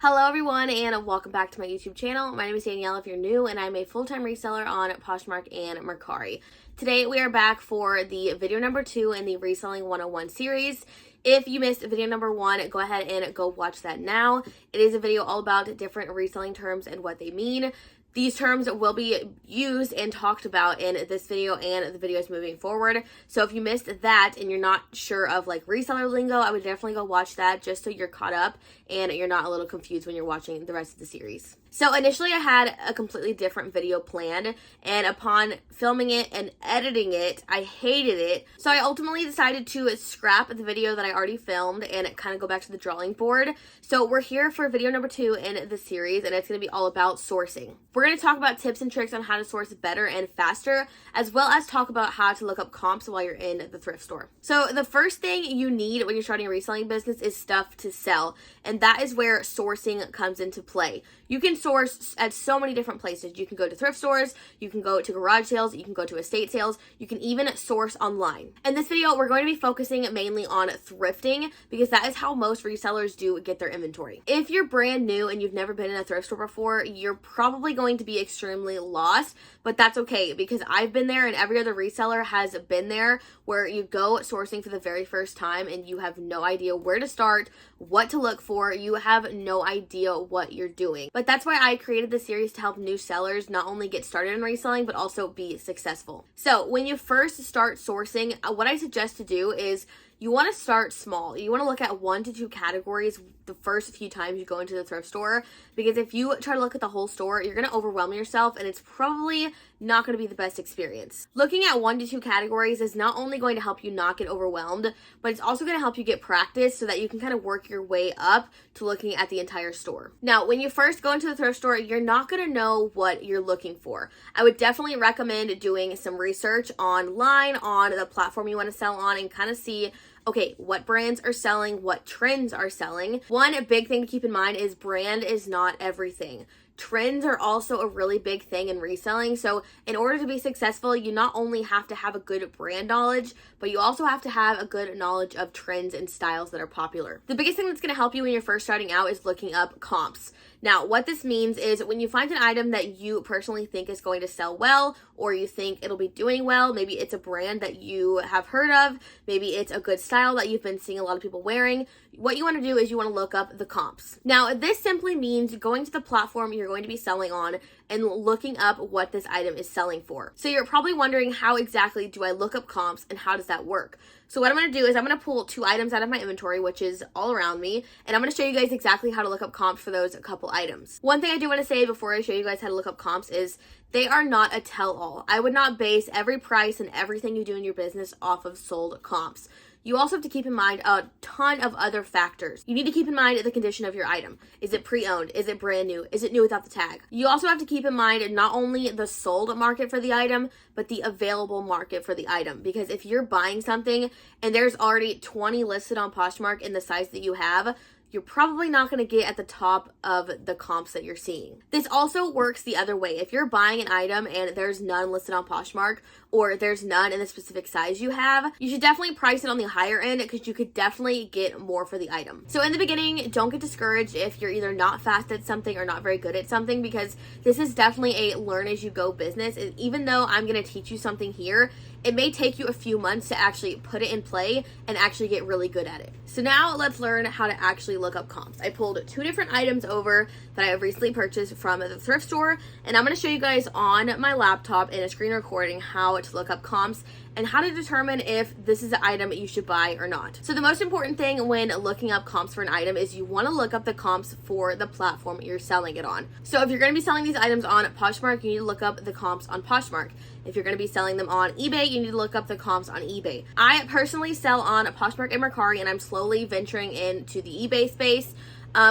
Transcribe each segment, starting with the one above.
Hello everyone and welcome back to my YouTube channel. My name is Danielle if you're new, and I'm a full-time reseller on Poshmark and Mercari. Today we are back for the video number 2 in the Reselling 101 series. If you missed video number 1, go ahead and go watch that now. It is a video all about different reselling terms and what they mean. These terms will be used and talked about in this video and the videos moving forward. So if you missed that and you're not sure of like reseller lingo, I would definitely go watch that just so you're caught up and you're not a little confused when you're watching the rest of the series. So initially I had a completely different video planned, and upon filming it and editing it, I hated it. So I ultimately decided to scrap the video that I already filmed and kind of go back to the drawing board. So we're here for video number 2 in the series, and it's going to be all about sourcing. We're going to talk about tips and tricks on how to source better and faster, as well as talk about how to look up comps while you're in the thrift store. So the first thing you need when you're starting a reselling business is stuff to sell, and that is where sourcing comes into play. You can source at so many different places. You can go to thrift stores, you can go to garage sales, you can go to estate sales, you can even source online. In this video, we're going to be focusing mainly on thrifting because that is how most resellers do get their inventory. If you're brand new and you've never been in a thrift store before, you're probably going to be extremely lost, but that's okay because I've been there and every other reseller has been there, where you go sourcing for the very first time and you have no idea where to start, what to look for, you have no idea what you're doing. But that's why I created this series, to help new sellers not only get started in reselling, but also be successful. So when you first start sourcing, what I suggest to do is you want to start small. You want to look at 1 to 2 categories the first few times you go into the thrift store, because if you try to look at the whole store, you're going to overwhelm yourself and it's probably not going to be the best experience. Looking at 1 to 2 categories is not only going to help you not get overwhelmed, but it's also going to help you get practice so that you can kind of work your way up to looking at the entire store. Now, when you first go into the thrift store, you're not going to know what you're looking for. I would definitely recommend doing some research online on the platform you want to sell on and kind of see, okay, what brands are selling, what trends are selling. One big thing to keep in mind is brand is not everything. Trends are also a really big thing in reselling. So in order to be successful, you not only have to have a good brand knowledge, but you also have to have a good knowledge of trends and styles that are popular. The biggest thing that's going to help you when you're first starting out is looking up comps. Now, what this means is when you find an item that you personally think is going to sell well, or you think it'll be doing well, maybe it's a brand that you have heard of, maybe it's a good style that you've been seeing a lot of people wearing, what you want to do is you want to look up the comps. Now, this simply means going to the platform you're going to be selling on and looking up what this item is selling for. So you're probably wondering, how exactly do I look up comps and how does that work? So what I'm going to do is I'm going to pull 2 items out of my inventory, which is all around me, and I'm going to show you guys exactly how to look up comps for those couple items. One thing I do want to say before I show you guys how to look up comps is they are not a tell-all. I would not base every price and everything you do in your business off of sold comps. You also have to keep in mind a ton of other factors. You need to keep in mind the condition of your item. Is it pre-owned? Is it brand new? Is it new without the tag? You also have to keep in mind not only the sold market for the item, but the available market for the item. Because if you're buying something and there's already 20 listed on Poshmark in the size that you have, you're probably not going to get at the top of the comps that you're seeing. This also works the other way. If you're buying an item and there's none listed on Poshmark, or there's none in the specific size you have, you should definitely price it on the higher end because you could definitely get more for the item. So in the beginning, don't get discouraged if you're either not fast at something or not very good at something, because this is definitely a learn as you go business. And even though I'm going to teach you something here, it may take you a few months to actually put it in play and actually get really good at it. So now let's learn how to actually look up comps. I pulled 2 different items over that I have recently purchased from the thrift store, and I'm going to show you guys on my laptop in a screen recording how to look up comps and how to determine if this is an item you should buy or not. So the most important thing when looking up comps for an item is you want to look up the comps for the platform you're selling it on. So if you're going to be selling these items on Poshmark, you need to look up the comps on Poshmark. If you're going to be selling them on eBay, you need to look up the comps on eBay. I personally sell on Poshmark and Mercari, and I'm slowly venturing into the eBay space.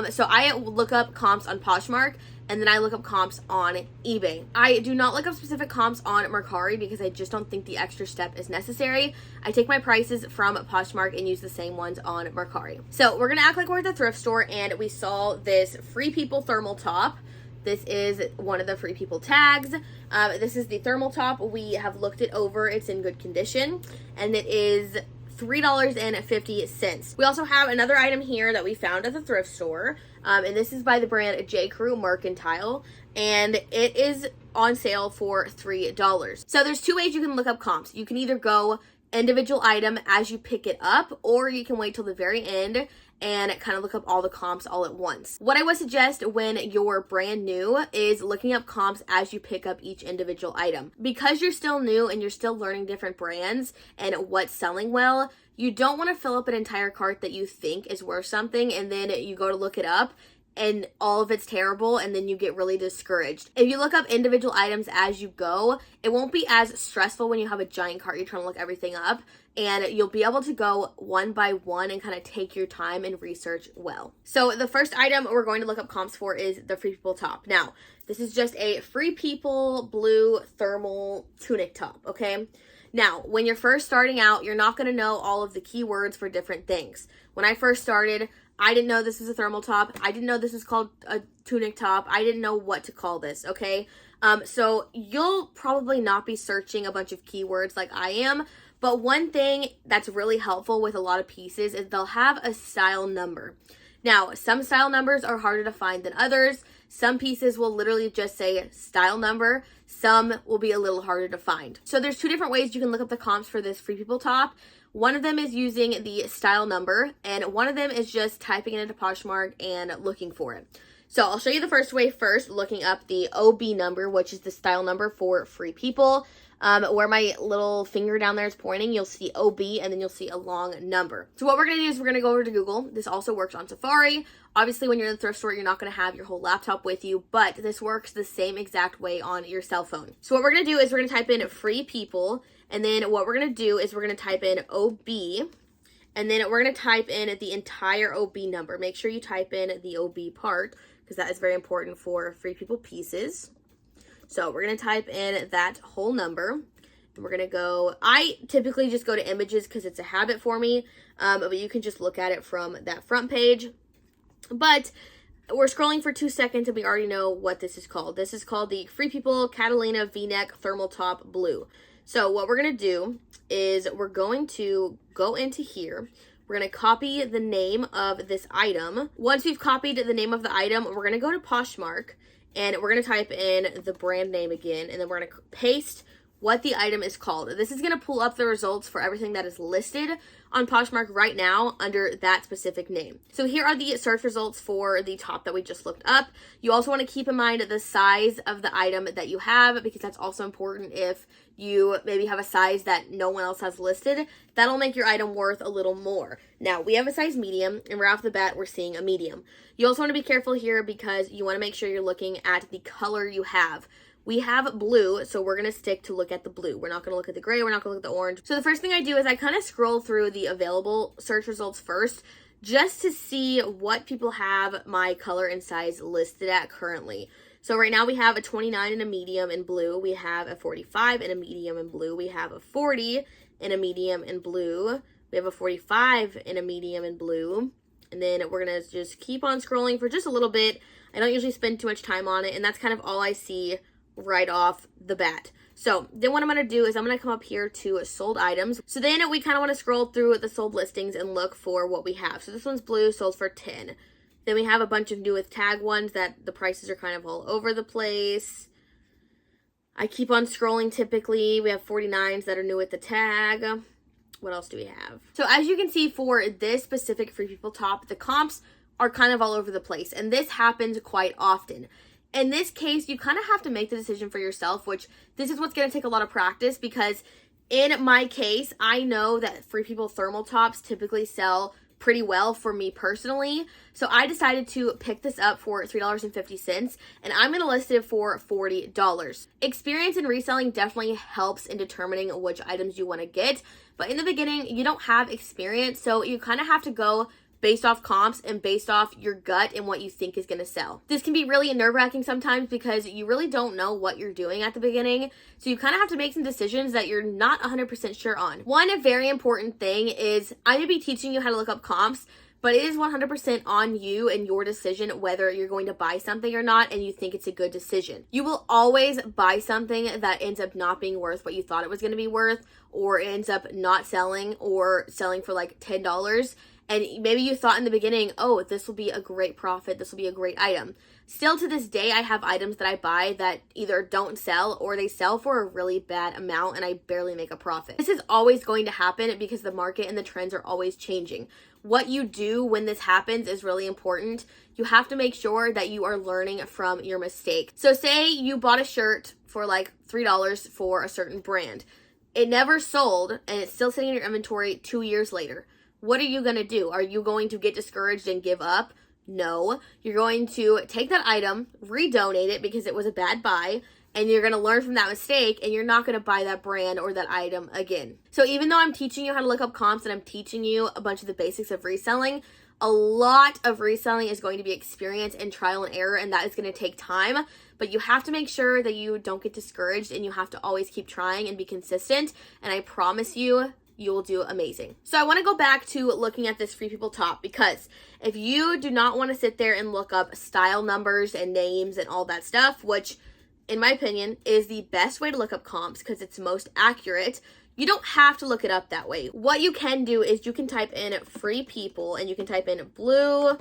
So I look up comps on Poshmark, and then I look up comps on eBay. I do not look up specific comps on Mercari because I just don't think the extra step is necessary. I take my prices from Poshmark and use the same ones on Mercari. So we're going to act like we're at the thrift store and we saw this Free People thermal top. This is one of the Free People tags. This is the thermal top. We have looked it over. It's in good condition, and it is $3.50. We also have another item here that we found at the thrift store. And this is by the brand J. Crew Mercantile, and it is on sale for $3. So there's two ways you can look up comps. You can either go individual item as you pick it up, or you can wait till the very end and kind of look up all the comps all at once. What I would suggest when you're brand new is looking up comps as you pick up each individual item. Because you're still new and you're still learning different brands and what's selling well, you don't want to fill up an entire cart that you think is worth something and then you go to look it up and all of it's terrible and then you get really discouraged. If you look up individual items as you go, it won't be as stressful when you have a giant cart you're trying to look everything up, and you'll be able to go one by one and kind of take your time and research well. So the first item we're going to look up comps for is the Free People top. Now, this is just a Free People blue thermal tunic top, okay? Now, when you're first starting out, you're not going to know all of the keywords for different things. When I first started, I didn't know this was a thermal top. I didn't know this was called a tunic top. I didn't know what to call this, okay? So you'll probably not be searching a bunch of keywords like I am, but one thing that's really helpful with a lot of pieces is they'll have a style number. Now, some style numbers are harder to find than others. Some pieces will literally just say style number. Some will be a little harder to find. So there's two different ways you can look up the comps for this Free People top. One of them is using the style number, and one of them is just typing it into Poshmark and looking for it. So I'll show you the first way first, looking up the OB number, which is the style number for Free People. Where my little finger down there is pointing, you'll see OB, and then you'll see a long number. So what we're going to do is we're going to go over to Google. This also works on Safari. Obviously, when you're in the thrift store, you're not going to have your whole laptop with you, but this works the same exact way on your cell phone. So what we're going to do is we're going to type in Free People, and then what we're going to do is we're going to type in OB, and then we're going to type in the entire OB number. Make sure you type in the OB part, because that is very important for Free People pieces. So we're going to type in that whole number. We're going to go, I typically just go to images because it's a habit for me, but you can just look at it from that front page. But we're scrolling for 2 seconds and we already know what this is called. This is called the Free People Catalina V-neck thermal top blue. So what we're going to do is we're going to go into here. We're going to copy the name of this item. Once we've copied the name of the item, we're going to go to Poshmark. And we're going to type in the brand name again, and then we're going to paste what the item is called. This is going to pull up the results for everything that is listed on Poshmark right now under that specific name. So here are the search results for the top that we just looked up. You also want to keep in mind the size of the item that you have, because that's also important. If you maybe have a size that no one else has listed, that'll make your item worth a little more. Now, we have a size medium, and right off the bat, we're seeing a medium. You also want to be careful here because you want to make sure you're looking at the color you have. We have blue, so we're going to stick to look at the blue. We're not going to look at the gray. We're not going to look at the orange. So the first thing I do is I kind of scroll through the available search results first, just to see what people have my color and size listed at currently. So right now we have a 29 in a medium in blue. We have a 45 in a medium in blue. We have a 40 in a medium in blue. We have a 45 in a medium in blue. And then we're going to just keep on scrolling for just a little bit. I don't usually spend too much time on it, and that's kind of all I see right off the bat. So then what I'm going to do is I'm going to come up here to sold items. So then we kind of want to scroll through the sold listings and look for what we have. So this one's blue, sold for 10. Then we have a bunch of new with tag ones that the prices are kind of all over the place. I keep on scrolling typically. We have 49s that are new with the tag. What else do we have? So as you can see for this specific Free People top, the comps are kind of all over the place. And this happens quite often. In this case, you kind of have to make the decision for yourself, which this is what's going to take a lot of practice, because in my case, I know that Free People thermal tops typically sell pretty well for me personally. So I decided to pick this up for $3.50, and I'm going to list it for $40. Experience in reselling definitely helps in determining which items you want to get. But in the beginning, you don't have experience, so you kind of have to go based off comps and based off your gut and what you think is going to sell. This can be really nerve-wracking sometimes because you really don't know what you're doing at the beginning. So you kind of have to make some decisions that you're not 100% sure on. One very important thing is I may be teaching you how to look up comps, but it is 100% on you and your decision whether you're going to buy something or not and you think it's a good decision. You will always buy something that ends up not being worth what you thought it was going to be worth, or ends up not selling or selling for like $10. And maybe you thought in the beginning, oh, this will be a great profit, this will be a great item. Still to this day, I have items that I buy that either don't sell or they sell for a really bad amount and I barely make a profit. This is always going to happen because the market and the trends are always changing. What you do when this happens is really important. You have to make sure that you are learning from your mistake. So say you bought a shirt for like $3 for a certain brand. It never sold and it's still sitting in your inventory 2 years later. What are you going to do? Are you going to get discouraged and give up? No. You're going to take that item, redonate it because it was a bad buy, and you're going to learn from that mistake, and you're not going to buy that brand or that item again. So even though I'm teaching you how to look up comps and I'm teaching you a bunch of the basics of reselling, a lot of reselling is going to be experience and trial and error, and that is going to take time. But you have to make sure that you don't get discouraged, and you have to always keep trying and be consistent, and I promise you, you will do amazing. So I want to go back to looking at this Free People top, because if you do not want to sit there and look up style numbers and names and all that stuff, which in my opinion is the best way to look up comps because it's most accurate, you don't have to look it up that way. What you can do is you can type in Free People and you can type in blue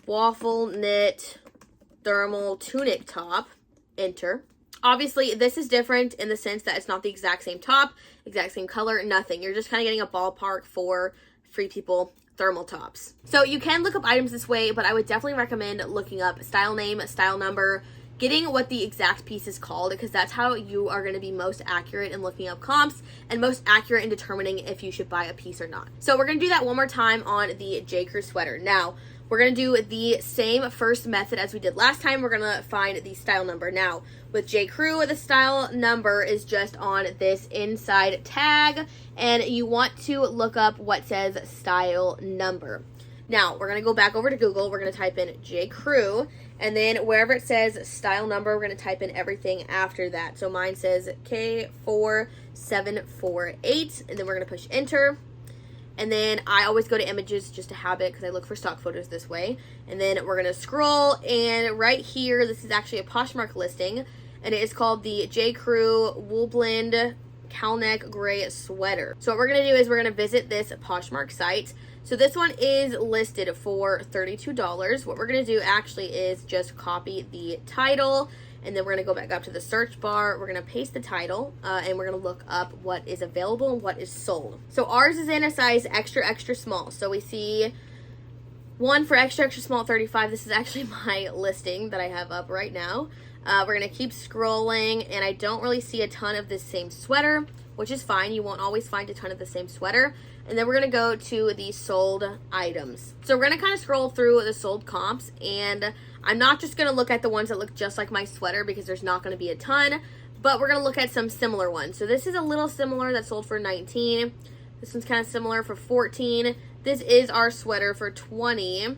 waffle knit thermal tunic top, enter. Obviously, this is different in the sense that it's not the exact same top, exact same color, nothing. You're just kind of getting a ballpark for Free People thermal tops. So you can look up items this way, but I would definitely recommend looking up style name, style number, getting what the exact piece is called, because that's how you are going to be most accurate in looking up comps and most accurate in determining if you should buy a piece or not. So we're going to do that one more time on the J. Crew sweater. Now, we're going to do the same first method as we did last time. We're going to find the style number. Now, with J. Crew, the style number is just on this inside tag, and you want to look up what says style number. Now, we're going to go back over to Google. We're going to type in J. Crew, and then wherever it says style number, we're going to type in everything after that. So mine says K4748, and then we're going to push enter. And then I always go to images, just a habit, because I look for stock photos this way. And then we're going to scroll, and right here, this is actually a Poshmark listing, and it is called the J. Crew Wool Blend Cowl Neck Gray Sweater. So what we're going to do is we're going to visit this Poshmark site. So this one is listed for $32. What we're going to do actually is just copy the title, and then we're going to go back up to the search bar. We're going to paste the title, and we're going to look up what is available and what is sold. So ours is in a size extra, extra small. So we see one for extra, extra small, 35. This is actually my listing that I have up right now. We're going to keep scrolling, and I don't really see a ton of this same sweater, which is fine. You won't always find a ton of the same sweater. And then we're going to go to the sold items. So we're going to kind of scroll through the sold comps, and I'm not just going to look at the ones that look just like my sweater because there's not going to be a ton, but we're going to look at some similar ones. So this is a little similar that sold for $19. This one's kind of similar for $14. This is our sweater for $20.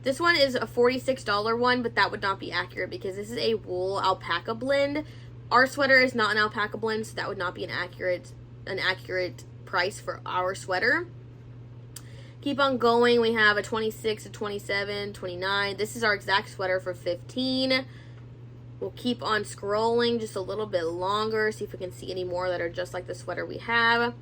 This one is a $46 one, but that would not be accurate because this is a wool alpaca blend. Our sweater is not an alpaca blend, so that would not be an accurate price for our sweater. Keep on going. We have a 26, a 27, 29. This is our exact sweater for $15. We'll keep on scrolling just a little bit longer, see if we can see any more that are just like the sweater we have.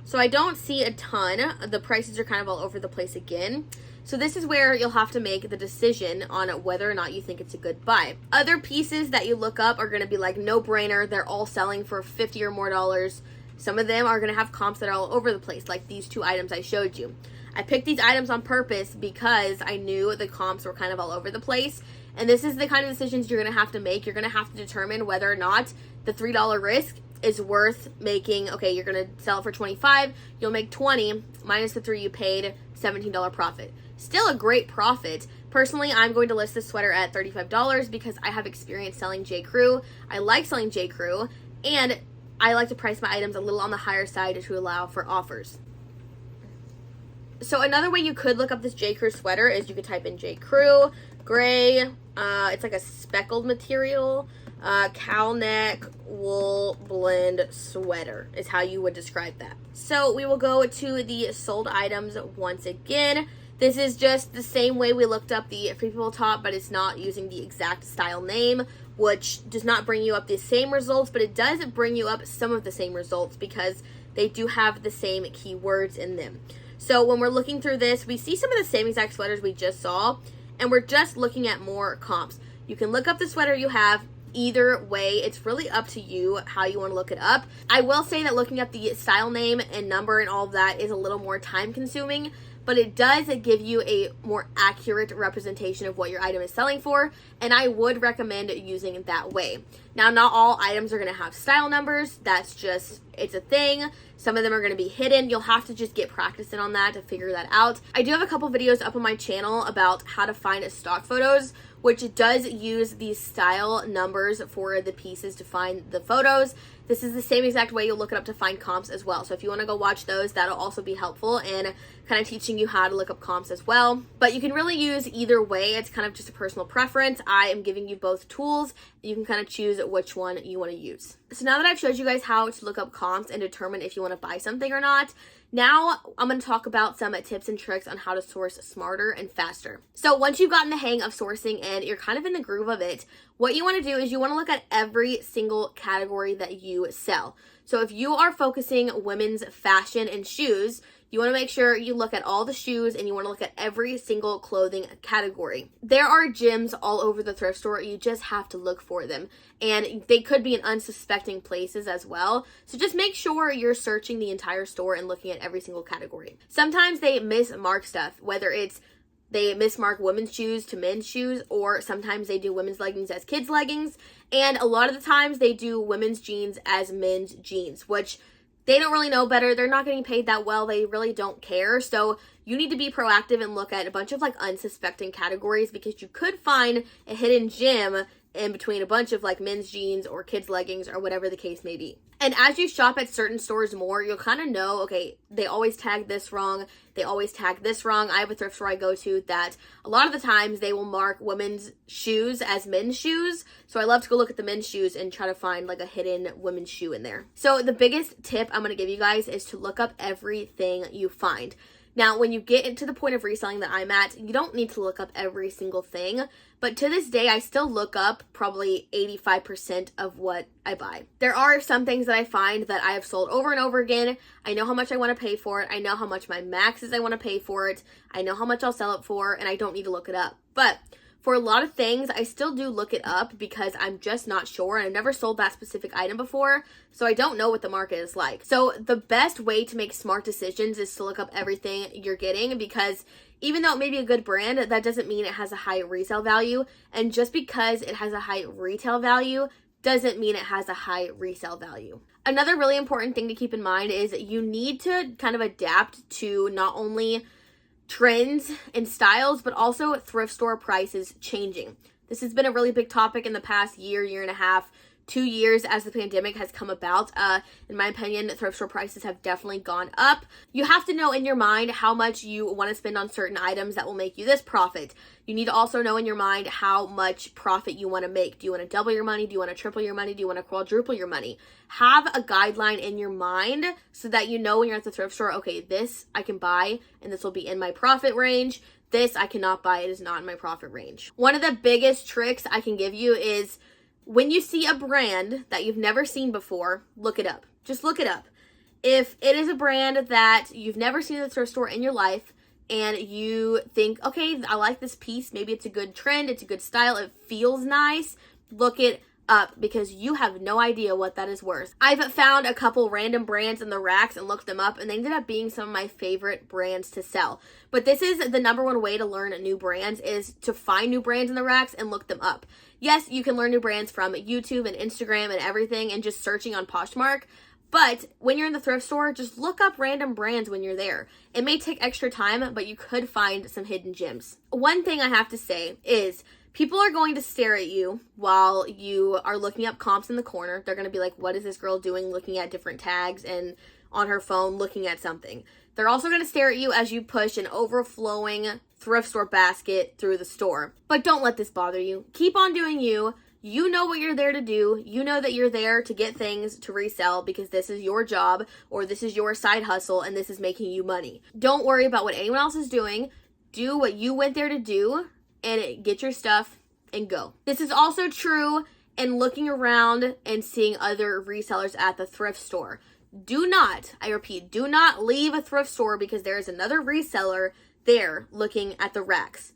So I don't see a ton. The prices are kind of all over the place again. So this is where you'll have to make the decision on whether or not you think it's a good buy. Other pieces that you look up are going to be like no-brainer. They're all selling for $50 or more dollars. Some of them are going to have comps that are all over the place, like these two items I showed you. I picked these items on purpose because I knew the comps were kind of all over the place. And this is the kind of decisions you're going to have to make. You're going to have to determine whether or not the $3 risk is worth making. Okay, you're going to sell it for $25. You'll make $20 minus the $3 you paid, $17 profit. Still a great profit. Personally, I'm going to list this sweater at $35 because I have experience selling J. Crew. I like selling J. Crew, and I like to price my items a little on the higher side to allow for offers. So another way you could look up this J. Crew sweater is you could type in J. Crew gray. It's like a speckled material. Cowl neck wool blend sweater is how you would describe that. So we will go to the sold items once again. This is just the same way we looked up the Free People top, but it's not using the exact style name, which does not bring you up the same results, but it does bring you up some of the same results because they do have the same keywords in them. So when we're looking through this, we see some of the same exact sweaters we just saw, and we're just looking at more comps. You can look up the sweater you have. Either way, it's really up to you how you want to look it up. I will say that looking up the style name and number and all of that is a little more time consuming, but it does give you a more accurate representation of what your item is selling for, and I would recommend using it that way. Now, not all items are going to have style numbers. That's just, it's a thing. Some of them are going to be hidden. You'll have to just get practicing on that to figure that out. I do have a couple videos up on my channel about how to find stock photos, which does use these style numbers for the pieces to find the photos. This is the same exact way you'll look it up to find comps as well. So if you want to go watch those, that'll also be helpful in kind of teaching you how to look up comps as well. But you can really use either way. It's kind of just a personal preference. I am giving you both tools. You can kind of choose which one you want to use. So now that I've showed you guys how to look up comps and determine if you want to buy something or not, now I'm going to talk about some tips and tricks on how to source smarter and faster. So once you've gotten the hang of sourcing and you're kind of in the groove of it, what you want to do is you want to look at every single category that you sell. So if you are focusing women's fashion and shoes, you want to make sure you look at all the shoes and you want to look at every single clothing category. There are gyms all over the thrift store. You just have to look for them. And they could be in unsuspecting places as well. So just make sure you're searching the entire store and looking at every single category. Sometimes they mismark stuff, whether it's they mismark women's shoes to men's shoes, or sometimes they do women's leggings as kids' leggings. And a lot of the times they do women's jeans as men's jeans, which they don't really know better. They're not getting paid that well. They really don't care. So you need to be proactive and look at a bunch of like unsuspecting categories, because you could find a hidden gem in between a bunch of like men's jeans or kids' leggings or whatever the case may be. And as you shop at certain stores more, you'll kind of know, okay, they always tag this wrong. They always tag this wrong. I have a thrift store I go to that a lot of the times they will mark women's shoes as men's shoes. So I love to go look at the men's shoes and try to find like a hidden women's shoe in there. So the biggest tip I'm going to give you guys is to look up everything you find. Now, when you get into the point of reselling that I'm at, you don't need to look up every single thing. But to this day, I still look up probably 85% of what I buy. There are some things that I find that I have sold over and over again. I know how much I want to pay for it. I know how much my max is I want to pay for it. I know how much I'll sell it for, and I don't need to look it up. But for a lot of things, I still do look it up because I'm just not sure, and I've never sold that specific item before, so I don't know what the market is like. So the best way to make smart decisions is to look up everything you're getting, because even though it may be a good brand, that doesn't mean it has a high resale value, and just because it has a high retail value doesn't mean it has a high resale value. Another really important thing to keep in mind is you need to kind of adapt to not only trends and styles, but also thrift store prices changing. This has been a really big topic in the past year, year and a half, 2 years as the pandemic has come about. In my opinion, thrift store prices have definitely gone up. You have to know in your mind how much you want to spend on certain items that will make you this profit. You need to also know in your mind how much profit you want to make. Do you want to double your money? Do you want to triple your money? Do you want to quadruple your money? Have a guideline in your mind so that you know when you're at the thrift store, okay, this I can buy and this will be in my profit range. This I cannot buy. It is not in my profit range. One of the biggest tricks I can give you is when you see a brand that you've never seen before, look it up. Just look it up. If it is a brand that you've never seen at the thrift store in your life and you think, okay, I like this piece, maybe it's a good trend, it's a good style, it feels nice, look it up, because you have no idea what that is worth. I've found a couple random brands in the racks and looked them up, and they ended up being some of my favorite brands to sell. But this is the number one way to learn new brands, is to find new brands in the racks and look them up. Yes, you can learn new brands from YouTube and Instagram and everything and just searching on Poshmark. But when you're in the thrift store, just look up random brands when you're there. It may take extra time, but you could find some hidden gems. One thing I have to say is people are going to stare at you while you are looking up comps in the corner. They're going to be like, what is this girl doing looking at different tags and on her phone looking at something? They're also going to stare at you as you push an overflowing thrift store basket through the store. But don't let this bother you. Keep on doing you. You know what you're there to do. You know that you're there to get things to resell because this is your job or this is your side hustle and this is making you money. Don't worry about what anyone else is doing. Do what you went there to do and get your stuff and go. This is also true in looking around and seeing other resellers at the thrift store. do not, I repeat, do not leave a thrift store because there is another reseller there looking at the racks.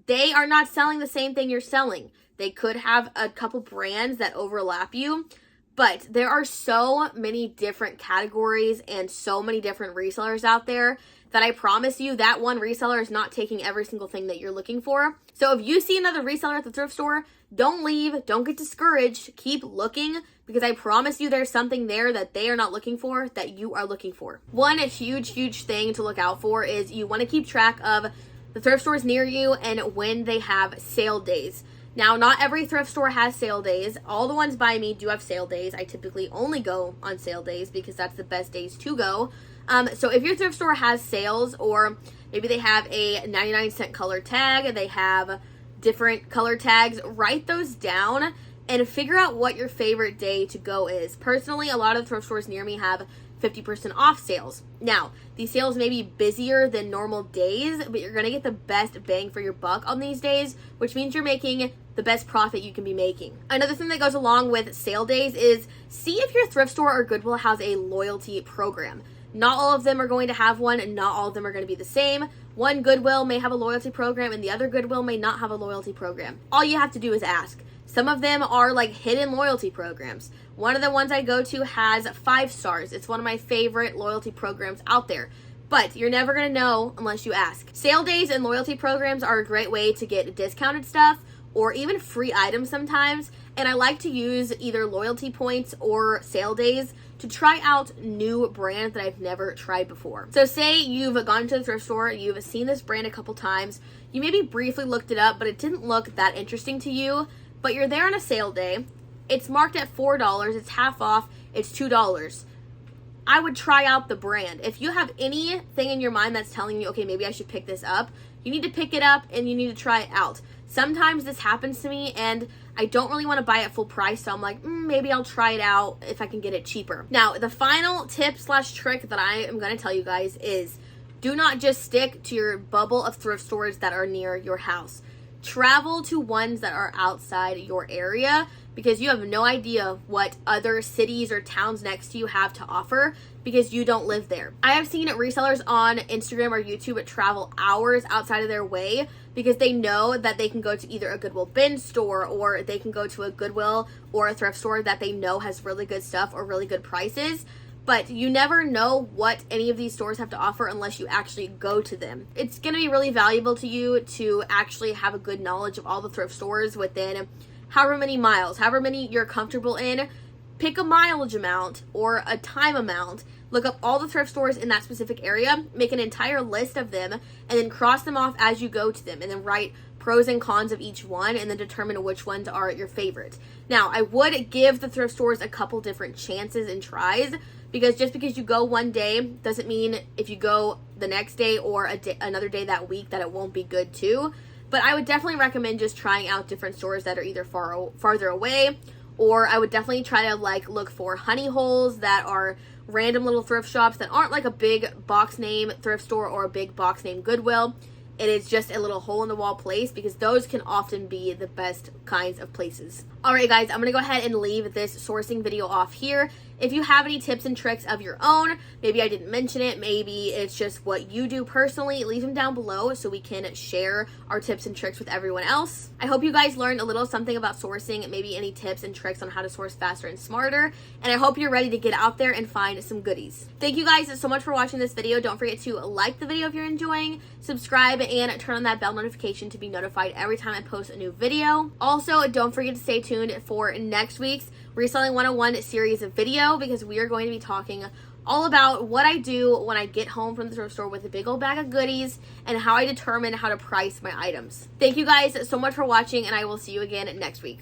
They are not selling the same thing you're selling. They could have a couple brands that overlap you, but there are so many different categories and so many different resellers out there that I promise you that one reseller is not taking every single thing that you're looking for. So if you see another reseller at the thrift store, don't leave, don't get discouraged, keep looking, because I promise you there's something there that they are not looking for that you are looking for. One huge thing to look out for is you want to keep track of the thrift stores near you and when they have sale days. Now, not every thrift store has sale days. All the ones by me do have sale days. I typically only go on sale days because that's the best days to go. So if your thrift store has sales, or maybe they have a 99-cent color tag, they have different color tags, write those down and figure out what your favorite day to go is. Personally, a lot of thrift stores near me have 50% off sales. Now, these sales may be busier than normal days, but you're going to get the best bang for your buck on these days, which means you're making the best profit you can be making. Another thing that goes along with sale days is see if your thrift store or Goodwill has a loyalty program. Not all of them are going to have one, and not all of them are going to be the same. One Goodwill may have a loyalty program, and the other Goodwill may not have a loyalty program. All you have to do is ask. Some of them are like hidden loyalty programs. One of the ones I go to has 5 stars. It's one of my favorite loyalty programs out there. But you're never going to know unless you ask. Sale days and loyalty programs are a great way to get discounted stuff or even free items sometimes. And I like to use either loyalty points or sale days to try out new brands that I've never tried before. So say you've gone to the thrift store, you've seen this brand a couple times, you maybe briefly looked it up, but it didn't look that interesting to you, but you're there on a sale day, it's marked at $4, it's half off, it's $2. I would try out the brand. If you have anything in your mind that's telling you, okay, maybe I should pick this up, you need to pick it up and you need to try it out. Sometimes this happens to me and I don't really want to buy it full price, so I'm like, maybe I'll try it out if I can get it cheaper. Now, the final tip / trick that I am going to tell you guys is do not just stick to your bubble of thrift stores that are near your house. Travel to ones that are outside your area because you have no idea what other cities or towns next to you have to offer because you don't live there. I have seen resellers on Instagram or YouTube travel hours outside of their way because they know that they can go to either a Goodwill bin store or they can go to a Goodwill or a thrift store that they know has really good stuff or really good prices. But you never know what any of these stores have to offer unless you actually go to them. It's going to be really valuable to you to actually have a good knowledge of all the thrift stores within however many miles, however many you're comfortable in. Pick a mileage amount or a time amount. Look up all the thrift stores in that specific area, make an entire list of them, and then cross them off as you go to them, and then write pros and cons of each one, and then determine which ones are your favorite. Now, I would give the thrift stores a couple different chances and tries, because just because you go one day doesn't mean if you go the next day or another day that week that it won't be good too. But I would definitely recommend just trying out different stores that are either farther away, or I would definitely try to look for honey holes that are random little thrift shops that aren't like a big box name thrift store or a big box name Goodwill. It is just a little hole in the wall place because those can often be the best kinds of places. Alright guys, I'm going to go ahead and leave this sourcing video off here. If you have any tips and tricks of your own, maybe I didn't mention it, maybe it's just what you do personally, leave them down below so we can share our tips and tricks with everyone else. I hope you guys learned a little something about sourcing, maybe any tips and tricks on how to source faster and smarter, and I hope you're ready to get out there and find some goodies. Thank you guys so much for watching this video. Don't forget to like the video if you're enjoying, subscribe, and turn on that bell notification to be notified every time I post a new video. Also, don't forget to stay tuned for next week's Reselling 101 series of video because we are going to be talking all about what I do when I get home from the thrift store with a big old bag of goodies and how I determine how to price my items. Thank you guys so much for watching, and I will see you again next week.